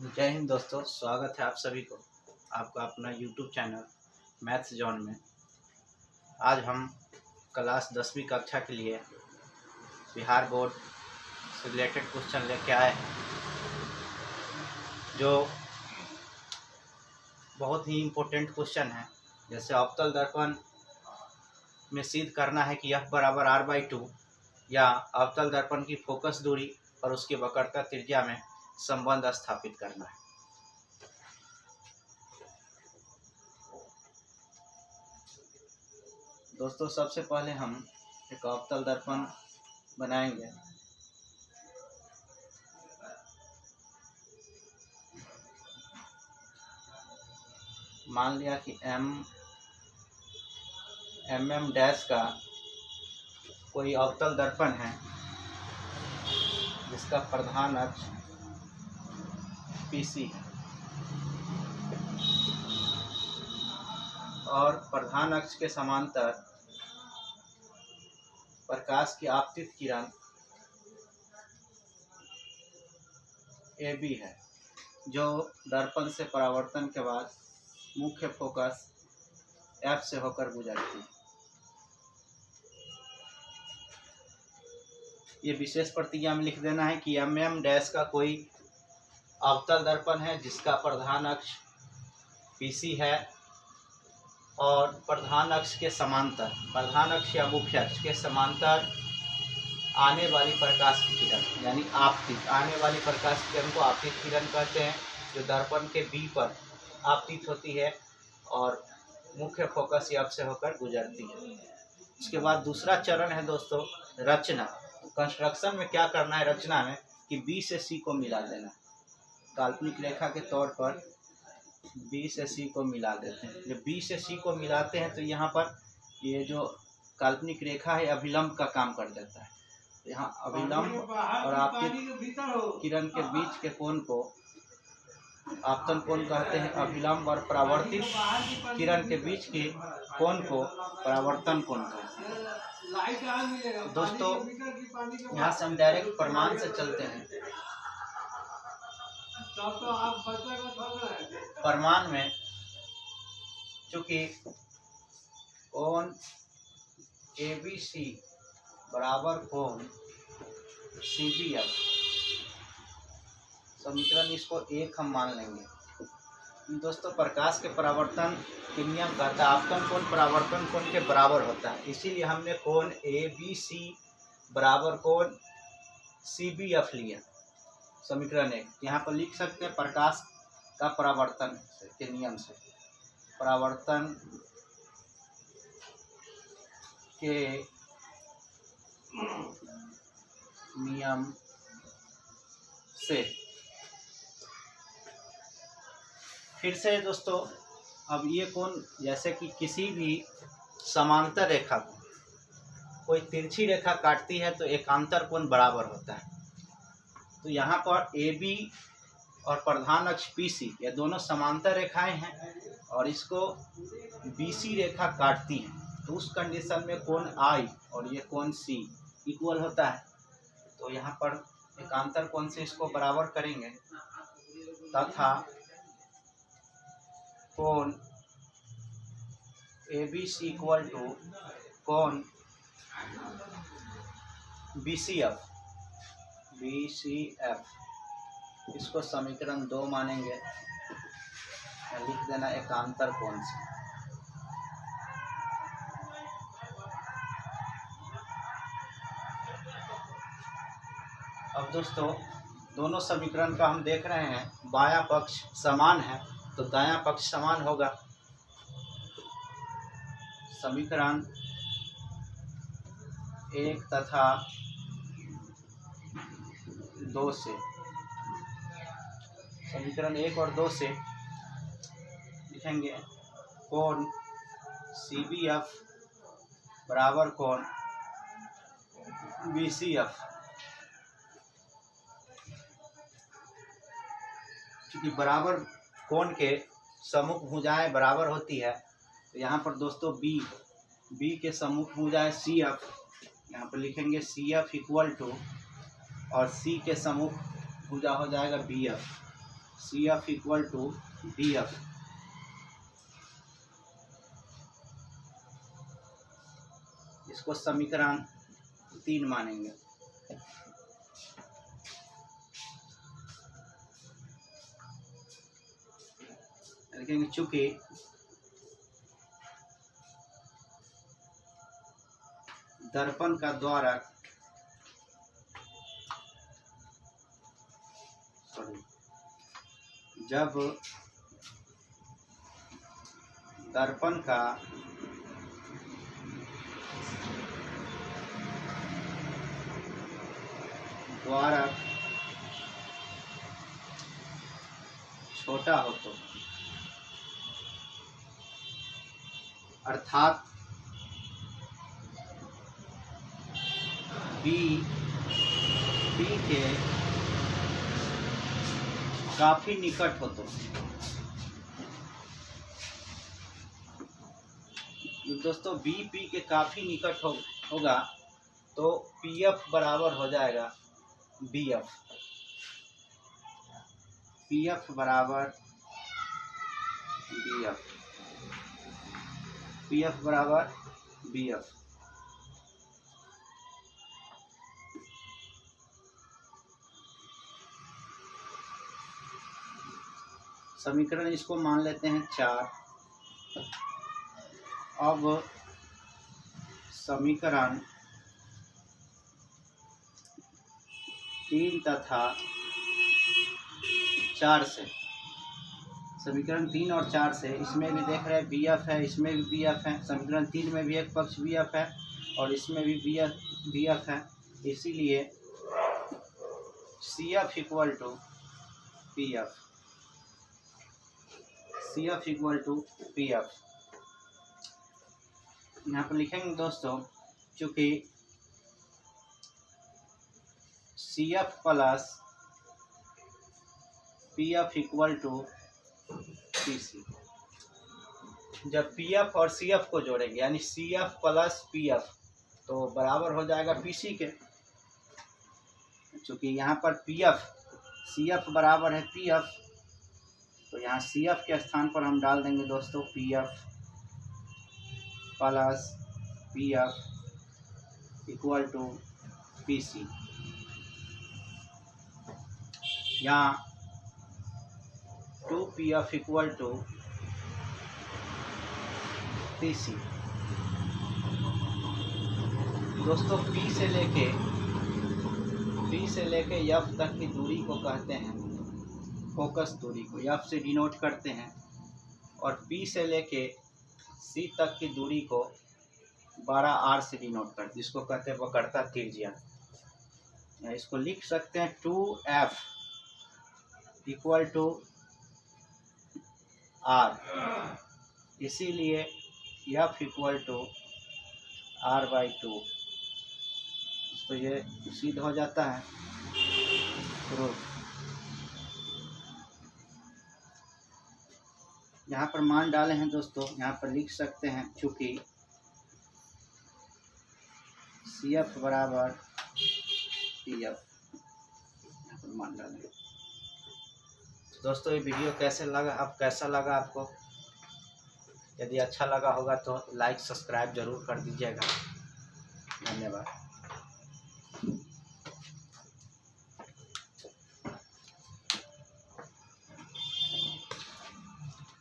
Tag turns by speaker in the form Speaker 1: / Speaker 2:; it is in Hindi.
Speaker 1: जय हिंद दोस्तों, स्वागत है आप सभी को आपका अपना YouTube चैनल मैथ्स जॉन में। आज हम क्लास 10वीं कक्षा के लिए बिहार बोर्ड से रिलेटेड क्वेश्चन लेके आए हैं, जो बहुत ही इम्पोर्टेंट क्वेश्चन है। जैसे अवतल दर्पण में सिद्ध करना है कि F बराबर r/2 या अवतल दर्पण की फोकस दूरी और उसके वक्रता त्रिज्या में संबंध स्थापित करना है। दोस्तों, सबसे पहले हम एक अवतल दर्पण बनाएंगे। मान लिया कि mm डैश का कोई अवतल दर्पण है जिसका प्रधान अक्ष PC है और प्रधान अक्ष के समांतर प्रकाश की आपतित किरण AB है, जो दर्पण से परावर्तन के बाद मुख्य फोकस F से होकर गुजरती है। ये विशेष प्रतिज्ञा में लिख देना है कि mm डैश का कोई अवतल दर्पण है जिसका प्रधान अक्ष PC है और प्रधान अक्ष के समांतर, प्रधान अक्ष या मुख्य अक्ष के समांतर आने वाली प्रकाश की किरण यानी आपतित, आने वाली प्रकाश की किरण को आपतित किरण कहते हैं, जो दर्पण के B पर आपतित होती है और मुख्य फोकस F से होकर गुजरती है। उसके बाद दूसरा चरण है दोस्तों रचना। कंस्ट्रक्शन में क्या करना है रचना में कि B से C को मिला देना। काल्पनिक रेखा के तौर पर B से C को मिला देते हैं। जब B से C को मिलाते हैं तो यहाँ पर ये जो काल्पनिक रेखा है अभिलंब का काम कर देता है। यहाँ अभिलंब और आपतित किरण के बीच के कोण को आपतन कोण कहते हैं। अभिलंब और परावर्तित किरण के बीच के कोण को परावर्तन कोण कहते हैं। दोस्तों, यहाँ से हम डायरेक्ट प्रमाण से चलते हैं। प्रमाण में चूंकि कोण ABC बराबर कोण CBF, समीकरण इसको एक हम मान लेंगे। दोस्तों, प्रकाश के परावर्तन के नियम कहता है आपतन कोण परावर्तन कोण के बराबर होता है, इसीलिए हमने कोण ABC बराबर कोण CBF लिया। समीकरण एक यहाँ पर लिख सकते हैं प्रकाश का परावर्तन के नियम से, परावर्तन के नियम से। फिर से दोस्तों, अब ये कोण जैसे कि किसी भी समांतर रेखा को कोई तिरछी रेखा काटती है तो एकांतर कोण बराबर होता है। तो यहाँ पर AB और प्रधान अक्ष PC ये दोनों समांतर रेखाएं हैं और इसको BC रेखा काटती है, तो उस कंडीशन में कोण I और ये कोण C इक्वल होता है। तो यहाँ पर एकांतर कोण से इसको बराबर करेंगे तथा कोण ABC इक्वल टू कोण BCF, इसको समीकरण 2 मानेंगे। लिख देना एकांतर कोण से। अब दोस्तों, दोनों समीकरण का हम देख रहे हैं, बायां पक्ष समान है तो दायां पक्ष समान होगा। समीकरण 1 तथा 2 से, समीकरण 1 और 2 से लिखेंगे कोण CBF बराबर कोण BCF। क्योंकि बराबर कोण के सम्मुख भुजाएं बराबर होती है, तो यहाँ पर दोस्तों B के सम्मुख भुजाएं CF, यहाँ पर लिखेंगे CF इक्वल टू और C के सम्मुख भुजा हो जाएगा BF। C F equal to B F. इसको समीकरण 3 मानेंगे। लिखेंगे चूंकि दर्पण का द्वारक जब दर्पण का द्वारक छोटा हो तो, अर्थात बी के काफी निकट हो तो, दोस्तों बी के काफी निकट होगा तो पी एफ बराबर हो जाएगा बी एफ। पी एफ बराबर बी एफ। पी एफ बराबर बी एफ। समीकरण इसको मान लेते हैं 4। अब समीकरण 3 तथा 4 से, समीकरण 3 और 4 से, इसमें भी देख रहे हैं बी एफ है, इसमें भी बी एफ है। समीकरण 3 में भी एक पक्ष बी एफ है और इसमें भी बी एफ है। इसीलिए C F equal to P F. C F equal to P F. यहाँ पर लिखेंगे दोस्तों, चूँकि C F plus P F equal to P C. जब पी एफ और सी एफ को जोड़ेंगे यानी C F plus P F तो बराबर हो जाएगा पी सी के। चूँकि यहाँ पर पी एफ सी एफ बराबर है पी एफ, तो यहाँ सी एफ के स्थान पर हम डाल देंगे दोस्तों P F plus P F equal to P C. यहाँ 2 P F equal to P C. दोस्तों पी से लेके एफ तक की दूरी को कहते हैं फोकस दूरी को, एफ से डिनोट करते हैं। और पी से लेके सी तक की दूरी को 12R से डिनोट करते हैं, जिसको कहते हैं वक्रता त्रिज्या। इसको लिख सकते हैं 2F इक्वल टू R। इसीलिए F इक्वल टू R/2। तो ये सिद्ध हो जाता है प्रूफ। यहाँ पर मान डाले हैं दोस्तों, यहाँ पर लिख सकते हैं चूँकि सी एफ बराबर पी एफ। यहाँ पर मान डालें। दोस्तों ये वीडियो कैसा लगा आपको? यदि अच्छा लगा होगा तो लाइक सब्सक्राइब जरूर कर दीजिएगा। धन्यवाद।